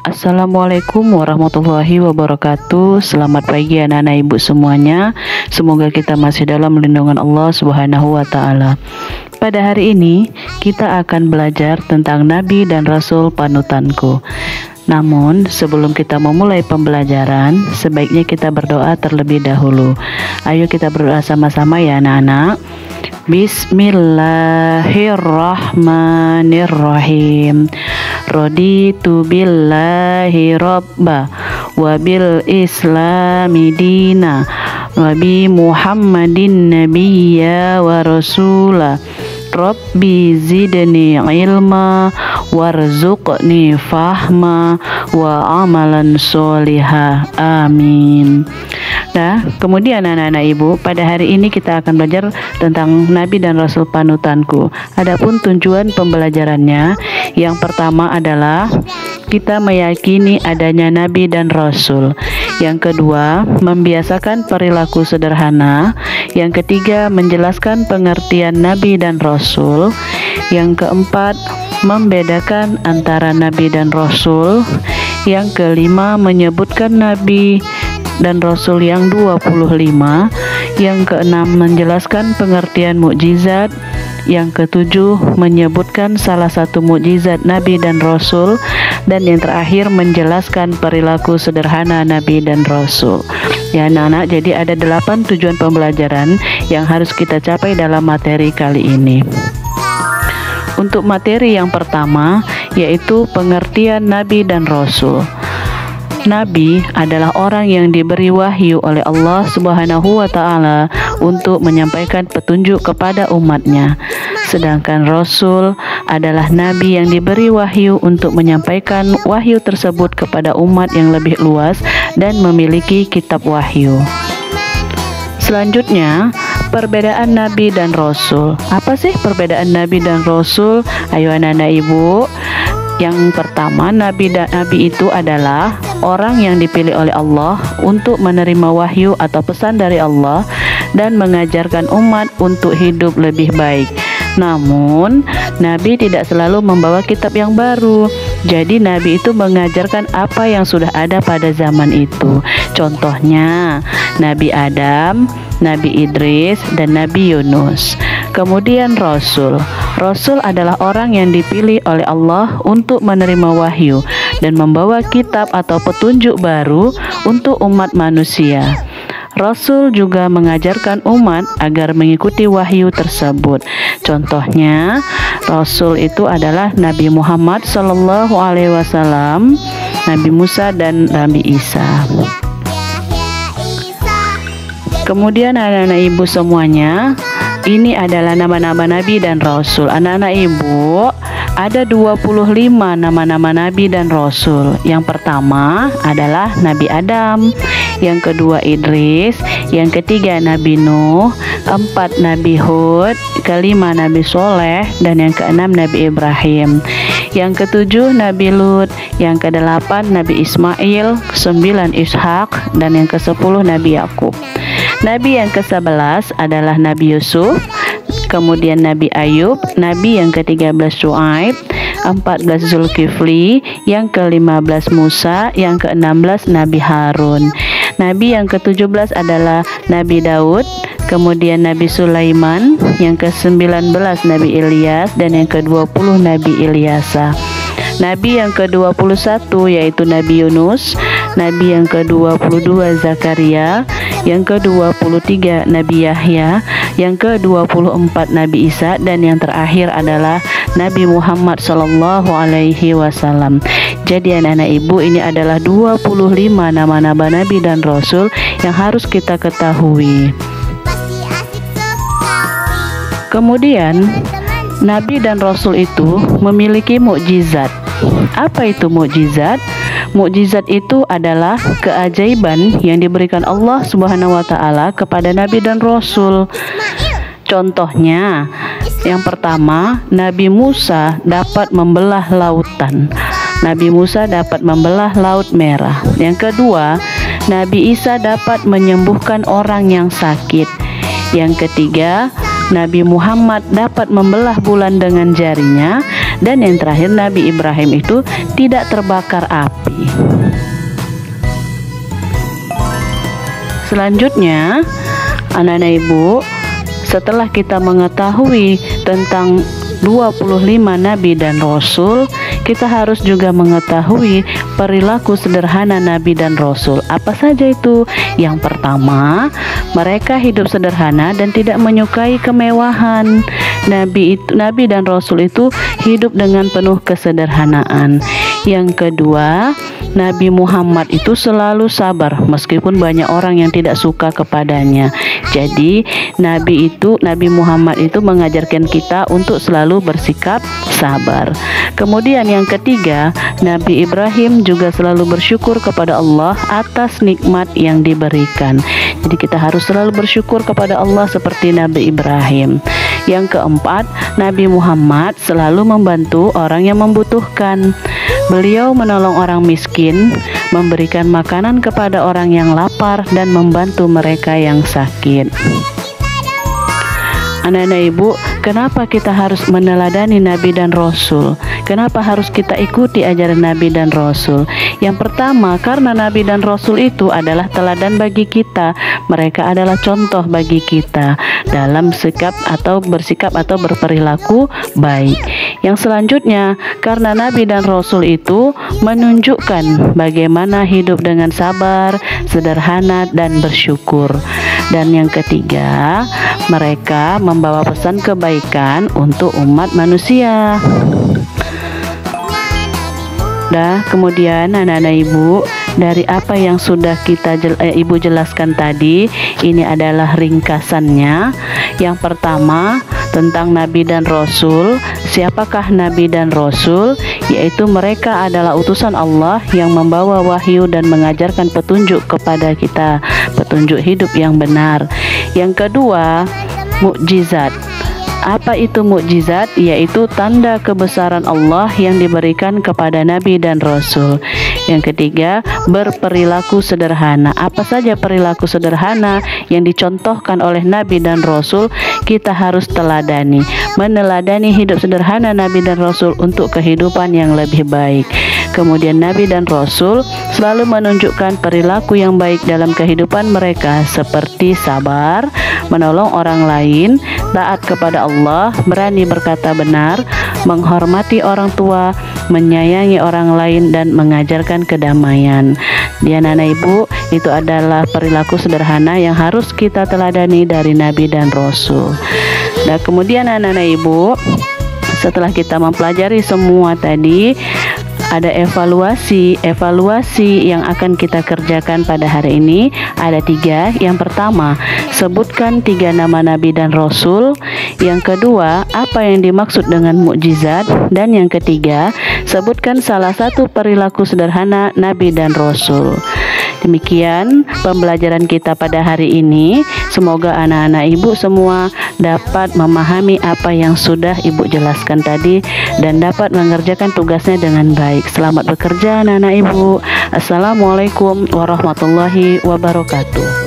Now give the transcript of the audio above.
Assalamualaikum warahmatullahi wabarakatuh. Selamat pagi anak-anak ibu semuanya. Semoga kita masih dalam lindungan Allah Subhanahu wa ta'ala. Pada hari ini kita akan belajar tentang Nabi dan Rasul panutanku. Namun sebelum kita memulai pembelajaran, sebaiknya kita berdoa terlebih dahulu. Ayo kita berdoa sama-sama ya anak-anak. Bismillahirrahmanirrahim. Raditu billahi robba wa bil islami dina wa bi muhammadin nabiyya wa rasula. Rabbi zidni ilma warzuqni fahma wa amalan solihah. Amin. Nah, kemudian anak-anak ibu, pada hari ini kita akan belajar tentang Nabi dan Rasul panutanku. Adapun tujuan pembelajarannya, yang pertama adalah kita meyakini adanya Nabi dan Rasul. Yang kedua, membiasakan perilaku sederhana. Yang ketiga, menjelaskan pengertian Nabi dan Rasul. Yang keempat, membedakan antara Nabi dan Rasul. Yang kelima, menyebutkan Nabi dan Rasul yang 25. Yang keenam, menjelaskan pengertian mukjizat. Yang ketujuh, menyebutkan salah satu mukjizat Nabi dan Rasul. Dan yang terakhir, menjelaskan perilaku sederhana Nabi dan Rasul. Ya anak-anak, jadi ada 8 tujuan pembelajaran yang harus kita capai dalam materi kali ini. Untuk materi yang pertama, yaitu pengertian Nabi dan Rasul. Nabi adalah orang yang diberi wahyu oleh Allah Subhanahu wa ta'ala untuk menyampaikan petunjuk kepada umatnya. Sedangkan Rasul adalah Nabi yang diberi wahyu untuk menyampaikan wahyu tersebut kepada umat yang lebih luas dan memiliki kitab wahyu. Selanjutnya, perbedaan Nabi dan Rasul. Apa sih perbedaan Nabi dan Rasul? Ayo anak-anak ibu. Yang pertama, Nabi itu adalah orang yang dipilih oleh Allah untuk menerima wahyu atau pesan dari Allah dan mengajarkan umat untuk hidup lebih baik. Namun, Nabi tidak selalu membawa kitab yang baru. Jadi, Nabi itu mengajarkan apa yang sudah ada pada zaman itu. Contohnya, Nabi Adam, Nabi Idris, dan Nabi Yunus. Kemudian Rasul. Rasul adalah orang yang dipilih oleh Allah untuk menerima wahyu dan membawa kitab atau petunjuk baru untuk umat manusia. Rasul juga mengajarkan umat agar mengikuti wahyu tersebut. Contohnya, Rasul itu adalah Nabi Muhammad SAW, Nabi Musa, dan Nabi Isa. Kemudian anak-anak ibu semuanya, ini adalah nama-nama Nabi dan Rasul. Anak-anak ibu, ada 25 nama-nama Nabi dan Rasul. Yang pertama adalah Nabi Adam, yang kedua Idris, yang ketiga Nabi Nuh, keempat Nabi Hud, kelima Nabi Soleh, dan yang keenam Nabi Ibrahim. Yang ketujuh Nabi Lut, yang kedelapan Nabi Ismail, ke-9 Ishak, dan yang ke-10 Nabi Yakub. Nabi yang ke-11 adalah Nabi Yusuf, kemudian Nabi Ayub, Nabi yang ke-13 Syuaib, 14 Zulkifli, yang ke-15 Musa, yang ke-16 Nabi Harun. Nabi yang ke-17 adalah Nabi Daud, kemudian Nabi Sulaiman, yang ke-19 Nabi Ilyas, dan yang ke-20 Nabi Ilyasa. Nabi yang ke-21 yaitu Nabi Yunus, Nabi yang ke-22 Zakaria, yang ke-23 Nabi Yahya, yang ke-24 Nabi Isa, dan yang terakhir adalah Nabi Muhammad SAW. Jadi anak-anak ibu, ini adalah 25 nama-nama Nabi dan Rasul yang harus kita ketahui. Kemudian Nabi dan Rasul itu memiliki mukjizat. Apa itu mukjizat? Mukjizat itu adalah keajaiban yang diberikan Allah Subhanahu wa ta'ala kepada Nabi dan Rasul. Contohnya, yang pertama, Nabi Musa dapat membelah lautan. Nabi Musa dapat membelah Laut Merah. Yang kedua, Nabi Isa dapat menyembuhkan orang yang sakit. Yang ketiga, Nabi Muhammad dapat membelah bulan dengan jarinya. Dan yang terakhir, Nabi Ibrahim itu tidak terbakar api. Selanjutnya, anak-anak ibu, setelah kita mengetahui tentang 25 nabi dan rasul, kita harus juga mengetahui perilaku sederhana nabi dan rasul. Apa saja itu? Yang pertama, mereka hidup sederhana dan tidak menyukai kemewahan. Nabi dan rasul itu hidup dengan penuh kesederhanaan. Yang kedua, Nabi Muhammad itu selalu sabar meskipun banyak orang yang tidak suka kepadanya. Jadi Nabi Muhammad itu mengajarkan kita untuk selalu bersikap sabar. Kemudian yang ketiga, Nabi Ibrahim juga selalu bersyukur kepada Allah atas nikmat yang diberikan. Jadi kita harus selalu bersyukur kepada Allah seperti Nabi Ibrahim. Yang keempat, Nabi Muhammad selalu membantu orang yang membutuhkan. Beliau menolong orang miskin, memberikan makanan kepada orang yang lapar, dan membantu mereka yang sakit. Anak-anak ibu, kenapa kita harus meneladani Nabi dan Rasul? Kenapa harus kita ikuti ajaran Nabi dan Rasul? Yang pertama, karena Nabi dan Rasul itu adalah teladan bagi kita. Mereka adalah contoh bagi kita dalam bersikap atau berperilaku baik. Yang selanjutnya, karena Nabi dan Rasul itu menunjukkan bagaimana hidup dengan sabar, sederhana, dan bersyukur. Dan yang ketiga, mereka membawa pesan kebaikan untuk umat manusia. Kemudian anak-anak ibu, dari apa yang sudah ibu jelaskan tadi, ini adalah ringkasannya. Yang pertama, tentang Nabi dan Rasul. Siapakah Nabi dan Rasul? Yaitu mereka adalah utusan Allah yang membawa wahyu dan mengajarkan petunjuk kepada kita, petunjuk hidup yang benar. Yang kedua, mukjizat. Apa itu mukjizat? Yaitu tanda kebesaran Allah yang diberikan kepada Nabi dan Rasul. Yang ketiga, berperilaku sederhana. Apa saja perilaku sederhana yang dicontohkan oleh Nabi dan Rasul, kita harus teladani. Meneladani hidup sederhana Nabi dan Rasul untuk kehidupan yang lebih baik. Kemudian Nabi dan Rasul selalu menunjukkan perilaku yang baik dalam kehidupan mereka, seperti sabar, menolong orang lain, taat kepada Allah, berani berkata benar, menghormati orang tua, menyayangi orang lain, dan mengajarkan kedamaian. Di anak-anak ibu, itu adalah perilaku sederhana yang harus kita teladani dari Nabi dan Rasul. Nah, kemudian anak-anak ibu, setelah kita mempelajari semua tadi, ada evaluasi yang akan kita kerjakan pada hari ini. Ada 3. Yang pertama, sebutkan 3 nama Nabi dan Rasul. Yang kedua, apa yang dimaksud dengan mukjizat. Dan yang ketiga, sebutkan salah satu perilaku sederhana Nabi dan Rasul. Demikian pembelajaran kita pada hari ini. Semoga anak-anak ibu semua dapat memahami apa yang sudah ibu jelaskan tadi dan dapat mengerjakan tugasnya dengan baik. Selamat bekerja anak-anak ibu. Assalamualaikum warahmatullahi wabarakatuh.